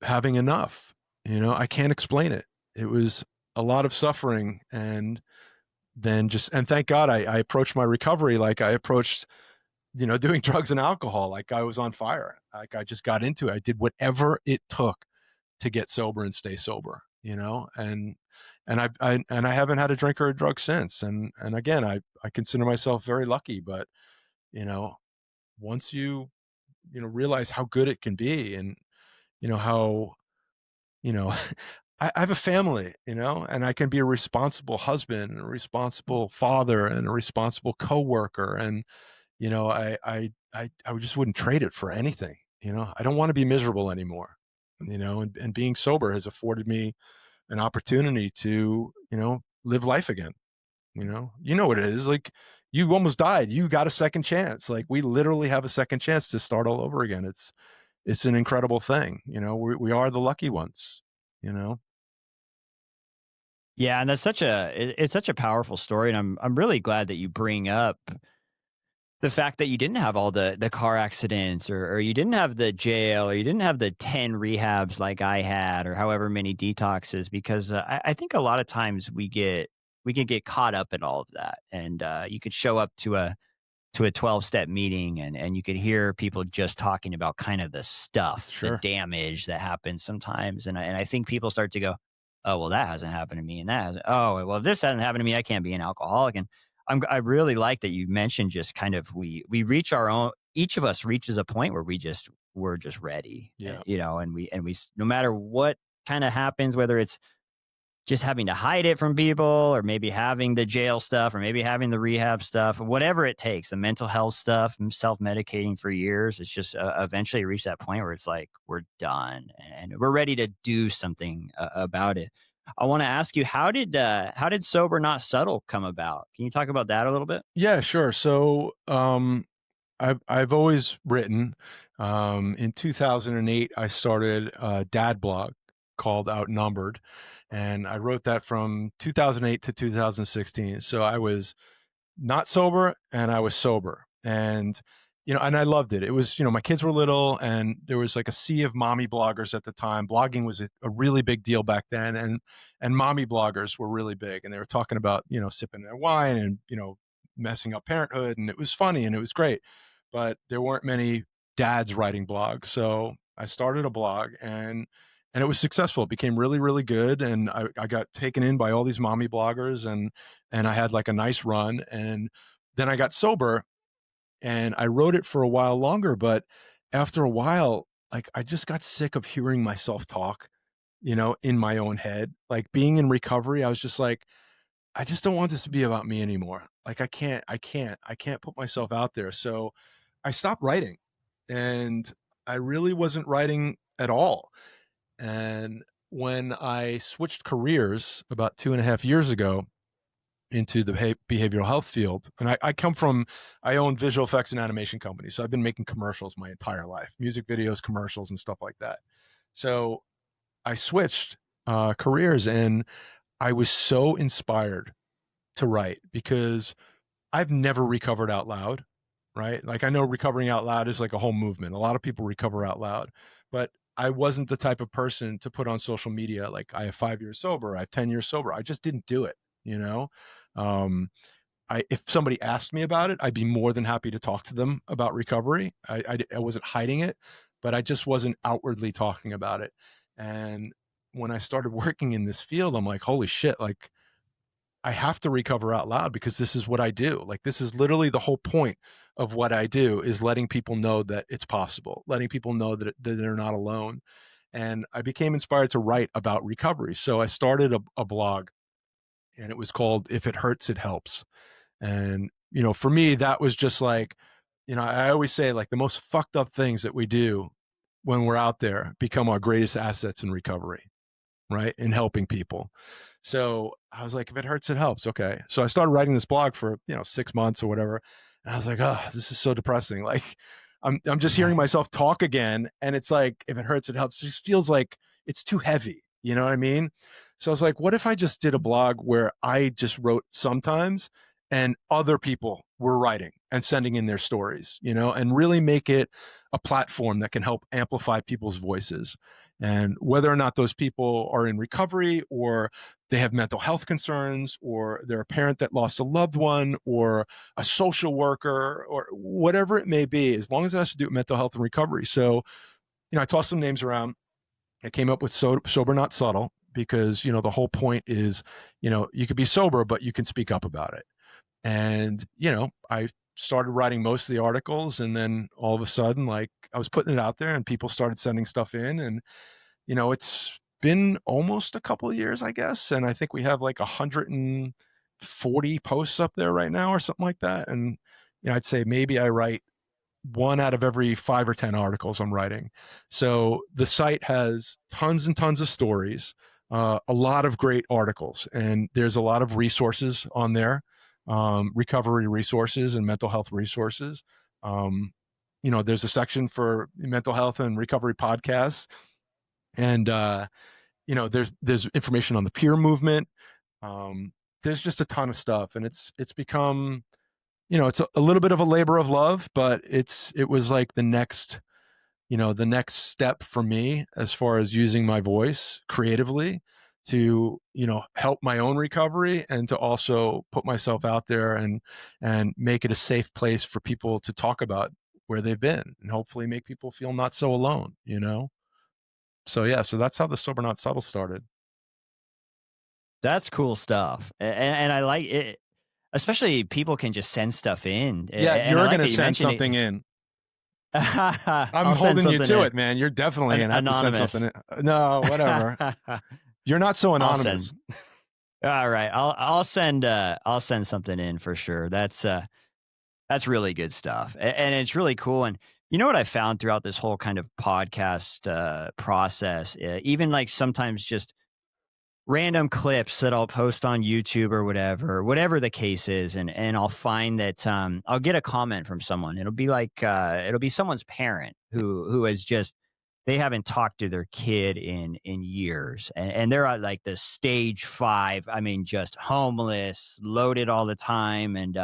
Speaker 2: having enough. I can't explain it. It was a lot of suffering. And thank God I approached my recovery like I approached doing drugs and alcohol. Like I was on fire. Like I just got into it. I did whatever it took to get sober and stay sober, and I haven't had a drink or a drug since. And again, I consider myself very lucky, but you know, once realize how good it can be and how, you know, I have a family, and I can be a responsible husband and a responsible father and a responsible coworker. And I just wouldn't trade it for anything. I don't want to be miserable anymore. And being sober has afforded me an opportunity to live life again. What it is like. You almost died. You got a second chance. Like we literally have a second chance to start all over again. It's an incredible thing. We are the lucky ones. You know.
Speaker 1: Yeah, and that's it's such a powerful story, and I'm really glad that you bring up the fact that you didn't have all the car accidents, or you didn't have the jail, or you didn't have the 10 rehabs like I had, or however many detoxes, because I think a lot of times we can get caught up in all of that. And you could show up to a 12-step meeting, and you could hear people just talking about kind of the stuff, the
Speaker 2: Sure.
Speaker 1: damage that happens sometimes. And I think people start to go, oh, well, that hasn't happened to me. And that hasn't, oh, well, if this hasn't happened to me, I can't be an alcoholic. And I really like that you mentioned just kind of we reach our own, each of us reaches a point where we're just ready,
Speaker 2: Yeah.
Speaker 1: and no matter what kind of happens, whether it's just having to hide it from people, or maybe having the jail stuff, or maybe having the rehab stuff, whatever it takes, the mental health stuff, self-medicating for years. It's just eventually reach that point where it's like, we're done and we're ready to do something about it. I want to ask you, how did Sober Not Subtle come about? Can you talk about that a little bit?
Speaker 2: Yeah, sure. So, I've always written. In 2008, I started a dad blog called Outnumbered, and I wrote that from 2008 to 2016. So I was not sober and I was sober. And and I loved it. It was, my kids were little and there was like a sea of mommy bloggers at the time. Blogging was a really big deal back then, and mommy bloggers were really big, and they were talking about, sipping their wine and, messing up parenthood, and it was funny and it was great. But there weren't many dads writing blogs. So I started a blog, and it was successful. It became really, really good. And I got taken in by all these mommy bloggers, and I had like a nice run. And then I got sober and I wrote it for a while longer. But after a while, like I just got sick of hearing myself talk, in my own head. Like being in recovery, I was just like, I just don't want this to be about me anymore. Like I can't put myself out there. So I stopped writing, and I really wasn't writing at all. And when I switched careers about 2.5 years ago into the behavioral health field, and I come from, I own visual effects and animation companies. So I've been making commercials my entire life, music videos, commercials, and stuff like that. So I switched careers, and I was so inspired to write because I've never recovered out loud, right? Like I know recovering out loud is like a whole movement. A lot of people recover out loud, but I wasn't the type of person to put on social media like I have 5 years sober, I have 10 years sober. I just didn't do it, you know? Um, if somebody asked me about it, I'd be more than happy to talk to them about recovery. I wasn't hiding it, but I just wasn't outwardly talking about it. And when I started working in this field, I'm like, holy shit, like I have to recover out loud because this is what I do. Like this is literally the whole point of what I do, is letting people know that it's possible, letting people know that they're not alone. And I became inspired to write about recovery. So I started a blog, and it was called If It Hurts, It Helps. And, for me, that was just like, I always say like the most fucked up things that we do when we're out there become our greatest assets in recovery, right? And helping people. So I was like, if it hurts, it helps. Okay. So I started writing this blog for, 6 months or whatever. And I was like, oh, this is so depressing. Like I'm just hearing myself talk again. And it's like, if it hurts, it helps. It just feels like it's too heavy. You know what I mean? So I was like, what if I just did a blog where I just wrote sometimes and other people were writing and sending in their stories, and really make it a platform that can help amplify people's voices. And whether or not those people are in recovery, or they have mental health concerns, or they're a parent that lost a loved one, or a social worker, or whatever it may be, as long as it has to do with mental health and recovery. So, I tossed some names around. I came up with Sober Not Subtle because, the whole point is, you could be sober, but you can speak up about it. And, I started writing most of the articles, and then all of a sudden, like I was putting it out there and people started sending stuff in. And it's been almost a couple of years, I guess. And I think we have like 140 posts up there right now or something like that. And, I'd say maybe I write one out of every 5 or 10 articles I'm writing. So the site has tons and tons of stories, a lot of great articles, and there's a lot of resources on there, recovery resources and mental health resources. Um, there's a section for mental health and recovery podcasts, and there's information on the peer movement. There's just a ton of stuff, and it's become it's a little bit of a labor of love, but it was like the next step for me as far as using my voice creatively to, help my own recovery and to also put myself out there and make it a safe place for people to talk about where they've been and hopefully make people feel not so alone. So yeah, so that's how the Sober Not Subtle started.
Speaker 1: That's cool stuff, and I like it, especially people can just send stuff in,
Speaker 2: Yeah,
Speaker 1: and I
Speaker 2: you're
Speaker 1: like
Speaker 2: going to
Speaker 1: that you
Speaker 2: send
Speaker 1: mentioned it.
Speaker 2: something in. I'm
Speaker 1: I'll send
Speaker 2: holding you
Speaker 1: something
Speaker 2: to
Speaker 1: in,
Speaker 2: it, man. You're definitely going to have to send something
Speaker 1: anonymous.
Speaker 2: in. No, whatever. You're not so
Speaker 1: I'll send.
Speaker 2: anonymous.
Speaker 1: All right, I'll send something in for sure. That's really good stuff, and it's really cool. And you know what I found throughout this whole kind of podcast process, even like sometimes just random clips that I'll post on YouTube or whatever the case is, and I'll find that I'll get a comment from someone. It'll be like it'll be someone's parent who has just they haven't talked to their kid in years, and they're at like the stage 5. I mean, just homeless, loaded all the time, and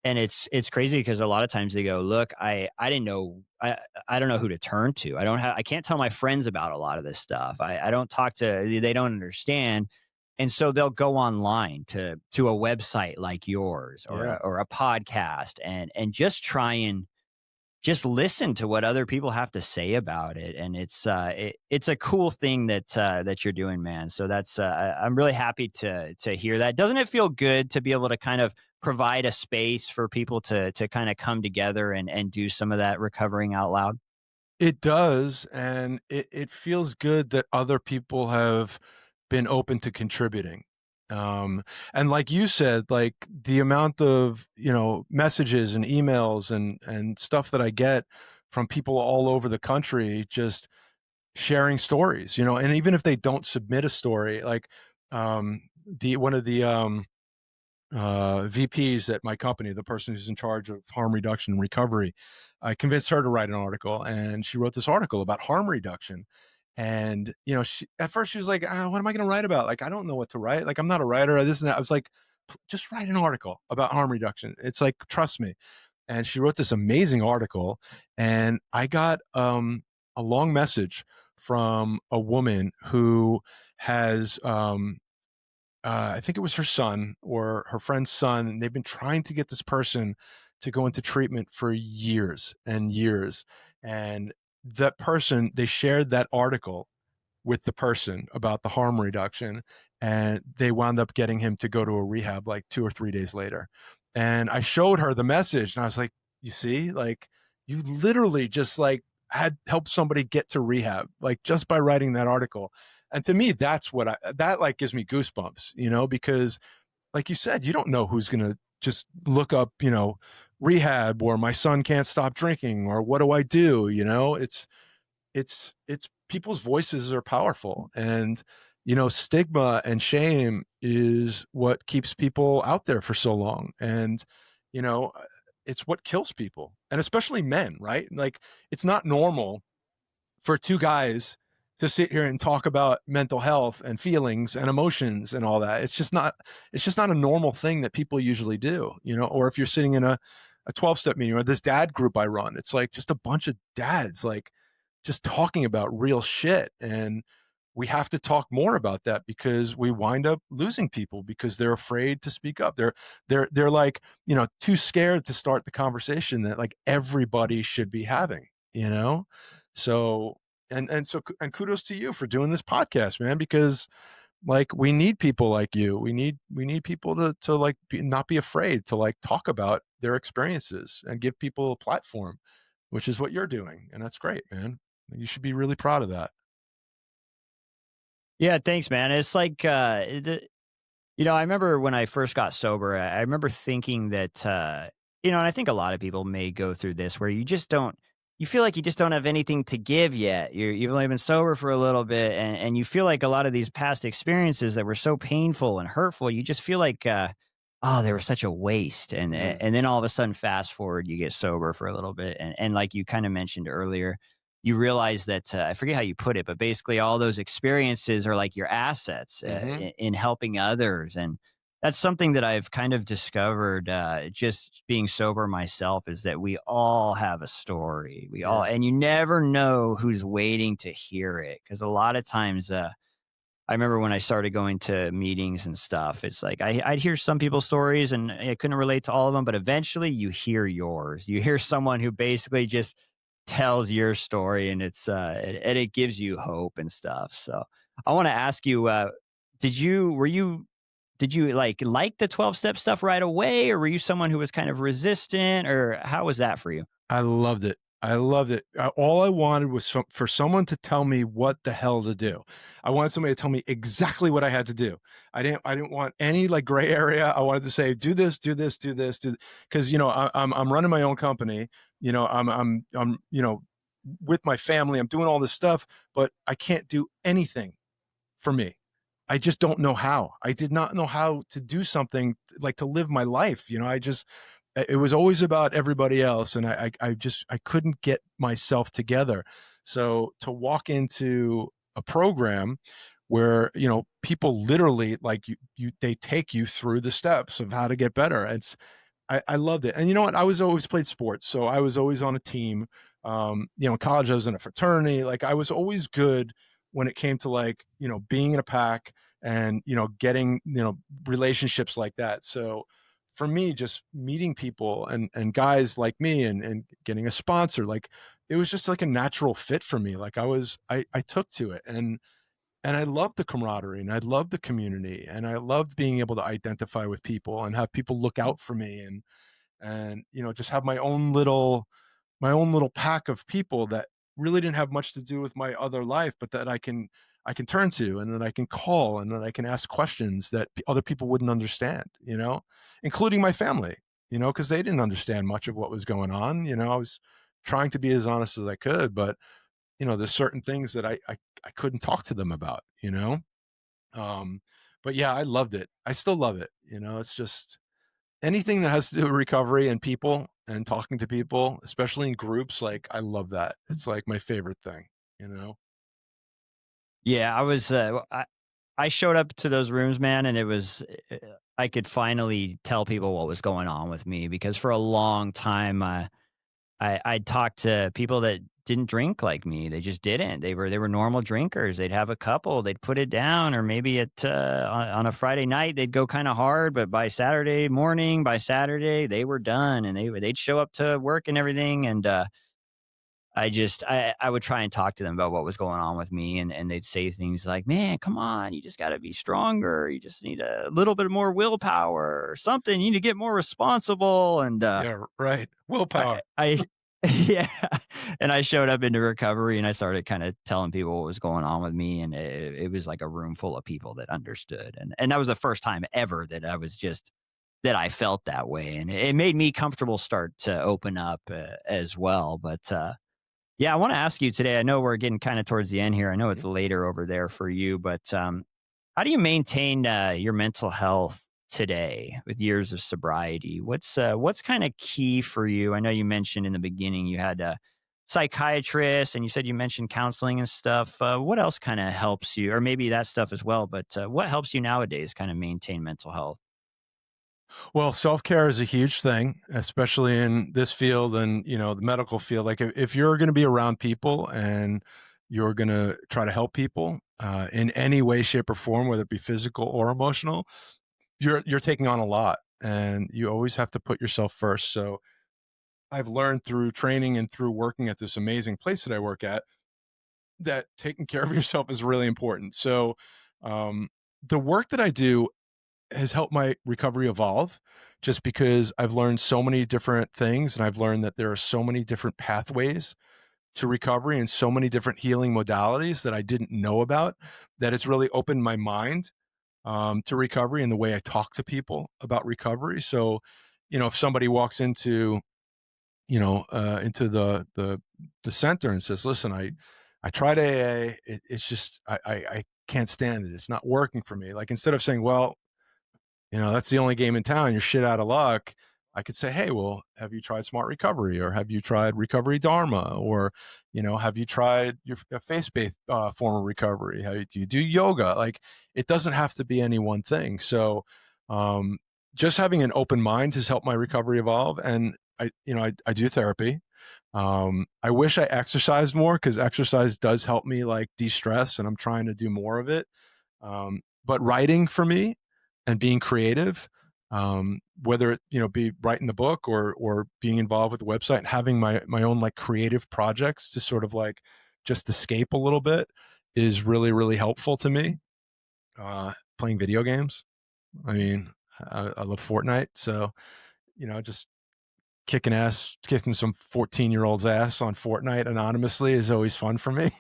Speaker 1: it's crazy because a lot of times they go, "Look, I didn't know I don't know who to turn to. I can't tell my friends about a lot of this stuff. I don't talk to they don't understand." And so they'll go online to a website like yours
Speaker 2: Yeah.
Speaker 1: or a podcast and just try and just listen to what other people have to say about it, and it's a cool thing that you're doing, man. So I'm really happy to hear that. Doesn't it feel good to be able to kind of provide a space for people to kind of come together and do some of that recovering out loud?
Speaker 2: It does, and it feels good that other people have been open to contributing. Um, and like you said, like the amount of, messages and emails and stuff that I get from people all over the country just sharing stories, and even if they don't submit a story, like the one of the VPs at my company, the person who's in charge of harm reduction and recovery, I convinced her to write an article, and she wrote this article about harm reduction. And at first she was like, "What am I going to write about? Like, I don't know what to write. Like, I'm not a writer. This and that." I was like, Just write an article about harm reduction. It's like, trust me." And she wrote this amazing article, and I got a long message from a woman who has I think it was her son or her friend's son, and they've been trying to get this person to go into treatment for years and years. And that person, they shared that article with the person about the harm reduction, and they wound up getting him to go to a rehab like 2 or 3 days later. And I showed her the message, and I was like, "You see, like you literally just like had helped somebody get to rehab like just by writing that article." And to me, that like gives me goosebumps, because like you said, you don't know who's going to just look up, rehab or my son can't stop drinking or what do I do, it's people's voices are powerful, and stigma and shame is what keeps people out there for so long, and you know it's what kills people, and especially men, right? Like, it's not normal for two guys to sit here and talk about mental health and feelings and emotions and all that. It's just not a normal thing that people usually do, or if you're sitting in a 12-step meeting or this dad group I run, it's like just a bunch of dads like just talking about real shit. And we have to talk more about that because we wind up losing people because they're afraid to speak up. They're like, too scared to start the conversation that like everybody should be having, you know? So and kudos to you for doing this podcast, man, because like we need people like you. We need people to like not be afraid to like talk about their experiences and give people a platform, which is what you're doing. And that's great, man. You should be really proud of that.
Speaker 1: Yeah, thanks, man. It's like I remember when I first got sober, I remember thinking that, and I think a lot of people may go through this where you feel like you just don't have anything to give yet. You've only been sober for a little bit, and you feel like a lot of these past experiences that were so painful and hurtful, you just feel like, oh, they were such a waste.
Speaker 2: Mhm.
Speaker 1: And then all of a sudden, fast forward, you get sober for a little bit. And like you kind of mentioned earlier, you realize that I forget how you put it, but basically all those experiences are like your assets
Speaker 2: Mhm.
Speaker 1: in helping others, and That's something that I've kind of discovered, just being sober myself, is that we all have a story. We all,
Speaker 2: Yeah.
Speaker 1: and you never know who's waiting to hear it. Cause a lot of times, I remember when I started going to meetings and stuff, it's like I'd hear some people's stories and I couldn't relate to all of them, but eventually you hear yours. You hear someone who basically just tells your story, and and it gives you hope and stuff. So I want to ask you, did you like the 12-step stuff right away, or were you someone who was kind of resistant, or how was that for you?
Speaker 2: I loved it. I loved it. All I wanted was for someone to tell me what the hell to do. I wanted somebody to tell me exactly what I had to do. I didn't want any like gray area. I wanted to say, do this, do this, do this, do, because I'm running my own company. I'm with my family. I'm doing all this stuff, but I can't do anything for me. I just don't know how. I did not know how to do something like to live my life. It was always about everybody else. And I couldn't get myself together. So to walk into a program where, people literally like they take you through the steps of how to get better. I loved it. And you know what? I was always played sports. So I was always on a team. In college, I was in a fraternity. Like I was always good when it came to like, being in a pack and, getting, relationships like that. So for me, just meeting people and guys like me and getting a sponsor, like it was just like a natural fit for me. Like I took to it and I loved the camaraderie and I loved the community and I loved being able to identify with people and have people look out for me and just have my own little pack of people that really didn't have much to do with my other life, but that I can turn to and that I can call and that I can ask questions that other people wouldn't understand, including my family, because they didn't understand much of what was going on. I was trying to be as honest as I could, but there's certain things that I couldn't talk to them about, um, but yeah, I loved it. I still love it. It's just anything that has to do with recovery and people and talking to people, especially in groups, like I love that. It's like my favorite thing, you know?
Speaker 1: Yeah, I showed up to those rooms, man, and it was I could finally tell people what was going on with me, because for a long time, I'd talk to people that didn't drink like me. They just didn't. They were normal drinkers. They'd have a couple, they'd put it down, or maybe on a Friday night they'd go kind of hard, but by Saturday morning, by Saturday they were done, and they'd show up to work and everything, and I would try and talk to them about what was going on with me, and they'd say things like, "Man, come on, you just got to be stronger. You just need a little bit more willpower or something. You need to get more responsible." And
Speaker 2: Yeah, right.
Speaker 1: I,
Speaker 2: Willpower.
Speaker 1: I, yeah, and I showed up into recovery and I started kind of telling people what was going on with me, and it was like a room full of people that understood, and that was the first time ever that I felt that way, and it made me comfortable start to open up as well, but. Yeah, I want to ask you today. I know we're getting kind of towards the end here. I know it's
Speaker 2: Mhm.
Speaker 1: later over there for you, but how do you maintain your mental health today with years of sobriety? What's kind of key for you? I know you mentioned in the beginning you had a psychiatrist, and you said you mentioned counseling and stuff. What else kind of helps you, or maybe that stuff as well? But what helps you nowadays kind of maintain mental health?
Speaker 2: Well, self-care is a huge thing, especially in this field and, the medical field. Like if you're going to be around people and you're going to try to help people in any way, shape, or form, whether it be physical or emotional, you're taking on a lot, and you always have to put yourself first. So I've learned through training and through working at this amazing place that I work at that taking care of yourself is really important. So, the work that I do has helped my recovery evolve just because I've learned so many different things and I've learned that there are so many different pathways to recovery and so many different healing modalities that I didn't know about, that it's really opened my mind to recovery and the way I talk to people about recovery. So, if somebody walks into the center and says, "Listen, I tried AA. It's just I can't stand it. It's not working for me." Like instead of saying, "Well, that's the only game in town. You're shit out of luck." I could say, "Hey, well, have you tried Smart Recovery, or have you tried Recovery Dharma, or have you tried your a faith-based form of recovery? Do you do yoga?" Like it doesn't have to be any one thing. So Um, just having an open mind has helped my recovery evolve. And I do therapy. I wish I exercised more, because exercise does help me like de-stress, and I'm trying to do more of it. But writing for me and being creative, whether it be writing the book or being involved with the website and having my own like creative projects to sort of like just escape a little bit, is really really helpful to me. Playing video games. I mean, I love Fortnite, so just kicking some 14-year-old's ass on Fortnite anonymously is always fun for me.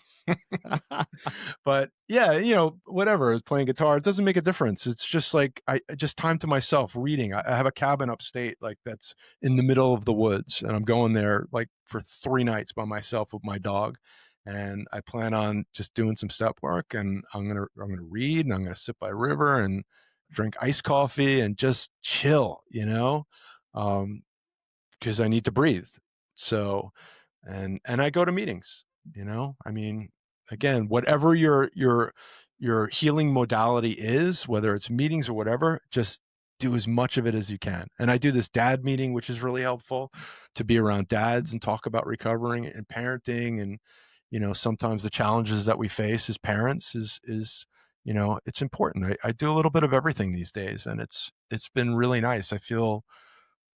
Speaker 2: But yeah, whatever, playing guitar, it doesn't make a difference. It's just like I just time to myself reading. I have a cabin upstate, like that's in the middle of the woods, and I'm going there like for 3 nights by myself with my dog. And I plan on just doing some step work, and I'm gonna read, and I'm gonna sit by a river and drink iced coffee and just chill, um, because I need to breathe. So, and I go to meetings, I mean, again, whatever your healing modality is, whether it's meetings or whatever, just do as much of it as you can. And I do this dad meeting, which is really helpful, to be around dads and talk about recovering and parenting. And sometimes the challenges that we face as parents is it's important. I do a little bit of everything these days, and it's been really nice. I feel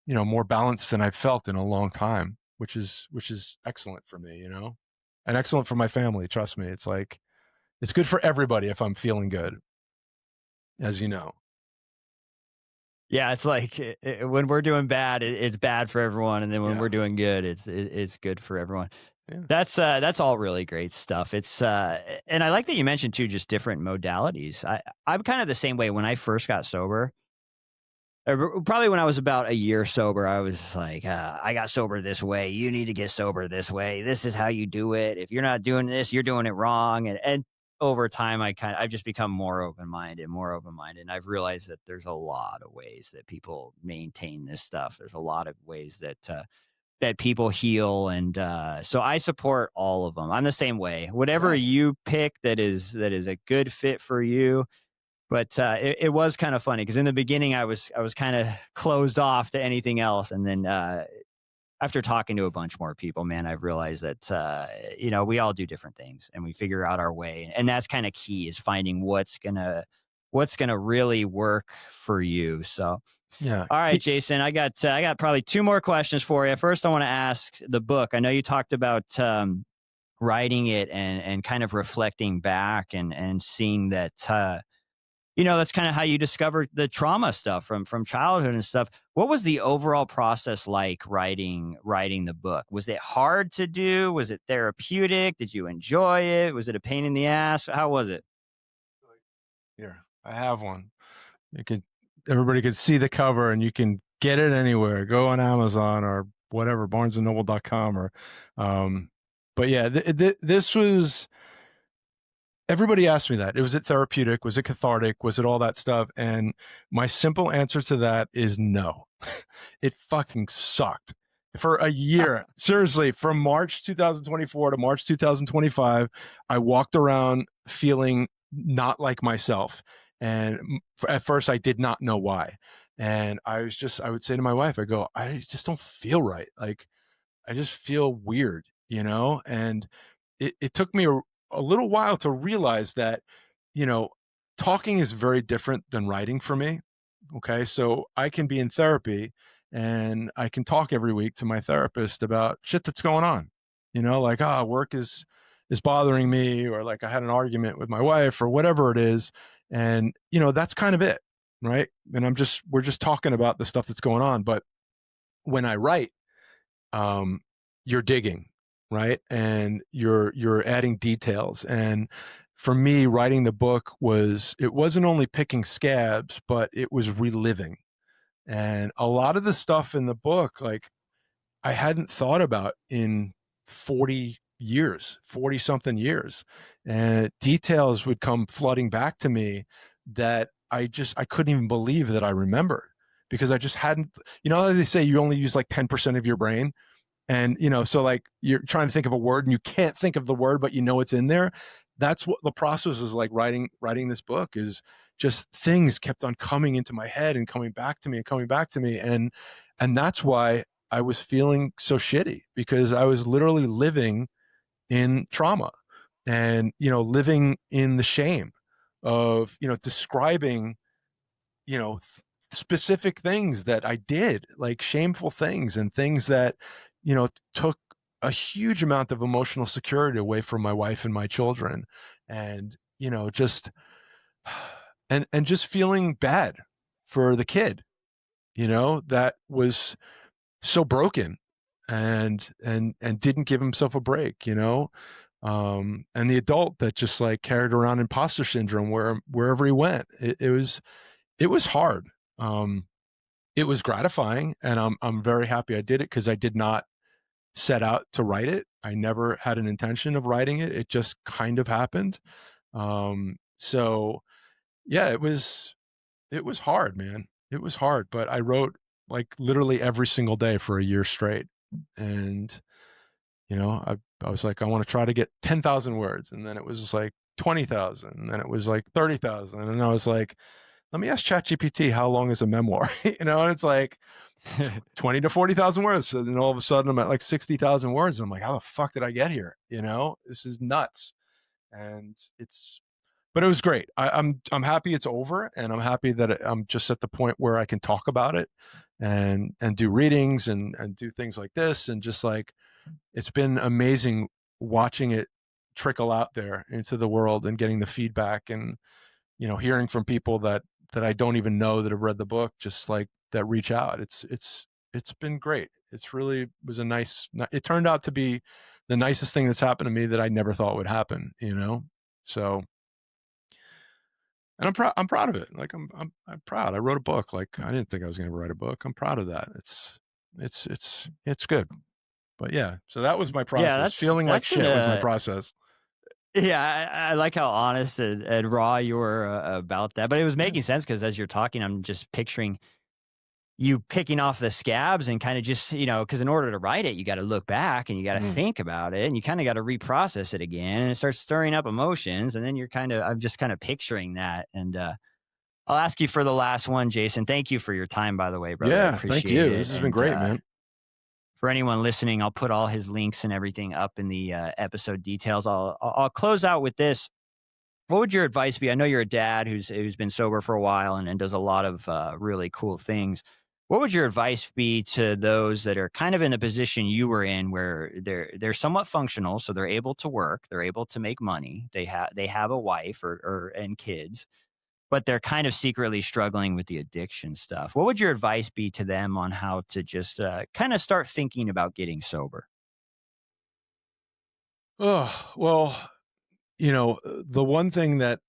Speaker 2: more balanced than I've felt in a long time, which is excellent for me, and excellent for my family. Trust me. It's like, it's good for everybody if I'm feeling good, as you know.
Speaker 1: Yeah, it's like when we're doing bad, it's bad for everyone, and then when we're
Speaker 2: Yeah.
Speaker 1: doing good, it's good for everyone.
Speaker 2: Yeah.
Speaker 1: That's all really great stuff. And I like that you mentioned too, just different modalities. I'm kind of the same way. When I first got sober, probably when I was about a year sober, I was like, I got sober this way. You need to get sober this way. This is how you do it. If you're not doing this, you're doing it wrong. And over time, I've just become more open minded, more open minded. And I've realized that there's a lot of ways that people maintain this stuff. There's a lot of ways that people heal, and so I support all of them. I'm the same way. Whatever
Speaker 2: Yeah.
Speaker 1: you pick that is a good fit for you. But it was kind of funny because in the beginning I was kind of closed off to anything else, and then after talking to a bunch more people, man, I've realized that we all do different things, and we figure out our way, and that's kind of key, is finding what's gonna really work for you. So,
Speaker 2: Yeah.
Speaker 1: all right, Jason, I got probably two more questions for you. First, I want to ask the book. I know you talked about writing it and kind of reflecting back and seeing that. That's kind of how you discovered the trauma stuff from childhood and stuff. What was the overall process like writing the book? Was it hard to do? Was it therapeutic? Did you enjoy it? Was it a pain in the ass? How was it?
Speaker 2: Here, I have one. You could Everybody could see the cover, and you can get it anywhere. Go on Amazon or whatever, barnesandnoble.com, or but yeah, this was, everybody asked me that. Was it therapeutic? Was it cathartic? Was it all that stuff? And my simple answer to that is no. It fucking sucked for a year. Seriously, from March 2024 to March 2025, I walked around feeling not like myself. And at first, I did not know why. And I would say to my wife, I go, I just don't feel right. Like, I just feel weird, And it took me a little while to realize that, you know, talking is very different than writing for me. Okay. So I can be in therapy, and I can talk every week to my therapist about shit that's going on, like, work is bothering me, or like I had an argument with my wife, or whatever it is. And, that's kind of it. Right. And we're just talking about the stuff that's going on. But when I write, um, you're digging, right? And you're adding details. And for me, writing the book it wasn't only picking scabs, but it was reliving. And a lot of the stuff in the book, like, I hadn't thought about in 40 something years. And details would come flooding back to me that I couldn't even believe that I remembered, because I just hadn't, they say you only use like 10% of your brain. And, so like you're trying to think of a word and you can't think of the word, but it's in there. that's what the process was like. Writing this book is just things kept on coming into my head and coming back to me and coming back to me. And that's why I was feeling so shitty, because I was literally living in trauma and, living in the shame of, describing, specific things that I did, like shameful things and things that, took a huge amount of emotional security away from my wife and my children. And, just, and just feeling bad for the kid, that was so broken and didn't give himself a break, and the adult that just like carried around imposter syndrome wherever he went. It was hard. Um, it was gratifying, and I'm very happy I did it, because I did not set out to write it. I never had an intention of writing it. It just kind of happened. So yeah, it was hard, man. It was hard, but I wrote like literally every single day for a year straight. And, I was like, I want to try to get 10,000 words. And then it was like 20,000. And then it was like 30,000. And I was like, let me ask ChatGPT, how long is a memoir? And it's like 20 to 40,000 words. So then all of a sudden I'm at like 60,000 words. And I'm like, how the fuck did I get here? This is nuts. And but it was great. I'm happy it's over, and I'm happy that I'm just at the point where I can talk about it and do readings and do things like this. And just like, it's been amazing watching it trickle out there into the world and getting the feedback, and, hearing from people that I don't even know that have read the book, just like that reach out. It's been great. It's really was it turned out to be the nicest thing that's happened to me that I never thought would happen, So, and I'm proud of it. Like I'm proud. I wrote a book. Like, I didn't think I was going to write a book. I'm proud of that. It's good. But yeah, so that was my
Speaker 1: Yeah,
Speaker 2: process. Feeling like
Speaker 1: that's an
Speaker 2: shit was my process.
Speaker 1: yeah, I like how honest and raw you were about that. But it was
Speaker 2: Yeah.
Speaker 1: making sense because as you're talking, I'm just picturing you picking off the scabs and kind of just, because in order to write it, you got to look back and you got to
Speaker 2: Mm.
Speaker 1: think about it and you kind of got to reprocess it again and it starts stirring up emotions. And then I'm just kind of picturing that. And I'll ask you for the last one, Jason. Thank you for your time, by the way, brother. I
Speaker 2: Yeah, thank
Speaker 1: appreciate
Speaker 2: you.
Speaker 1: it.
Speaker 2: This has been
Speaker 1: And
Speaker 2: great, man.
Speaker 1: for anyone listening, I'll put all his links and everything up in the episode details. I'll close out with this. What would your advice be? I know you're a dad who's been sober for a while and does a lot of really cool things. What would your advice be to those that are kind of in the position you were in, where they're somewhat functional, so they're able to work, they're able to make money, they have a wife or and kids, but they're kind of secretly struggling with the addiction stuff? What would your advice be to them on how to just kind of start thinking about getting sober?
Speaker 2: Oh, well, the one thing that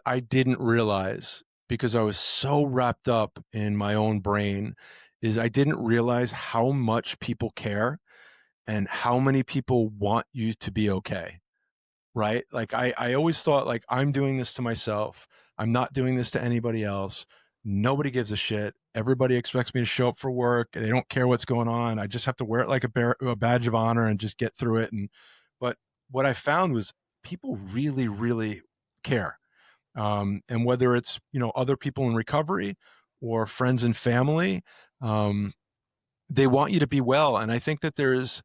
Speaker 2: I didn't realize, because I was so wrapped up in my own brain, is I didn't realize how much people care and how many people want you to be okay. Right? Like, I always thought, like, I'm doing this to myself. I'm not doing this to anybody else. Nobody gives a shit. Everybody expects me to show up for work. They don't care what's going on. I just have to wear it like a badge of honor and just get through it. But what I found was people really, really care. And whether it's, other people in recovery or friends and family, um, they want you to be well. And I think that there's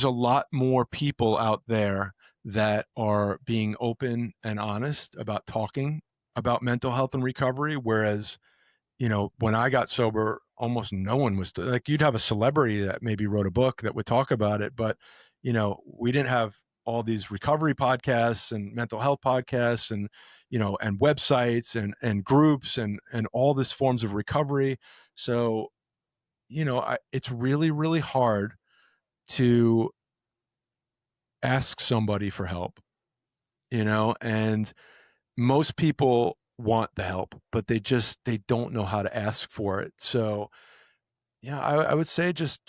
Speaker 2: a lot more people out there that are being open and honest about talking about mental health and recovery. Whereas, when I got sober, almost no one was like, you'd have a celebrity that maybe wrote a book that would talk about it, but, we didn't have all these recovery podcasts and mental health podcasts and, and websites and groups and all these forms of recovery. So, it's really, really hard to ask somebody for help, and most people want the help, but they don't know how to ask for it. So yeah, I would say just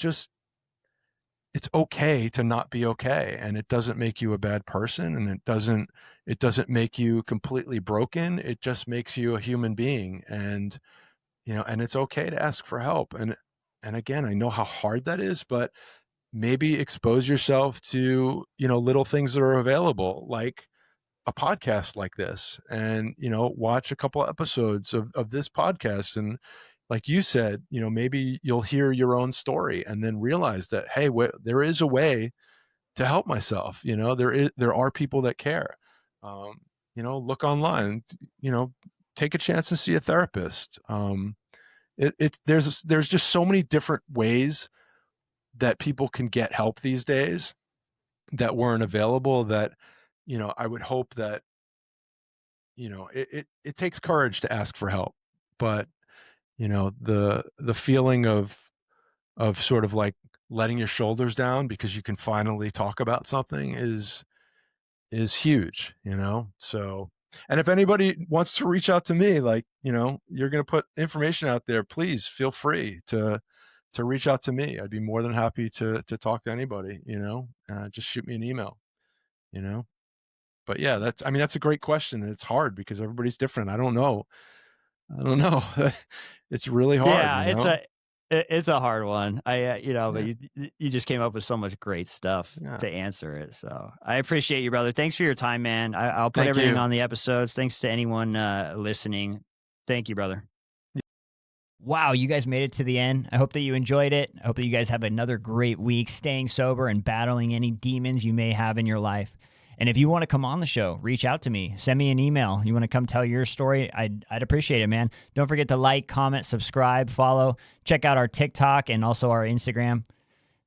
Speaker 2: it's okay to not be okay, and it doesn't make you a bad person, and it doesn't make you completely broken. It just makes you a human being, and and it's okay to ask for help. And again, I know how hard that is, but maybe expose yourself to, little things that are available, like a podcast like this and, watch a couple of episodes of this podcast. And like you said, maybe you'll hear your own story and then realize that, hey, there is a way to help myself. There are people that care. Look online, take a chance and see a therapist. There's just so many different ways that people can get help these days that weren't available, that, I would hope that, it takes courage to ask for help, but, the feeling of sort of like letting your shoulders down because you can finally talk about something is huge, So, and if anybody wants to reach out to me, like, you're going to put information out there, please feel free to reach out to me. I'd be more than happy to talk to anybody, just shoot me an email, you know? But yeah, that's a great question. And it's hard because everybody's different. I don't know. I don't know. It's really hard,
Speaker 1: Yeah, it's a hard one. But
Speaker 2: Yeah.
Speaker 1: you just came up with so much great stuff
Speaker 2: Yeah.
Speaker 1: to answer it. So I appreciate you, brother. Thanks for your time, man. I'll put
Speaker 2: Thank
Speaker 1: everything
Speaker 2: you.
Speaker 1: on the episodes. Thanks to anyone listening. Thank you, brother. Wow, you guys made it to the end. I hope that you enjoyed it. I hope that you guys have another great week staying sober and battling any demons you may have in your life. And if you want to come on the show, reach out to me. Send me an email. You want to come tell your story? I'd appreciate it, man. Don't forget to like, comment, subscribe, follow. Check out our TikTok and also our Instagram.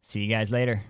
Speaker 1: See you guys later.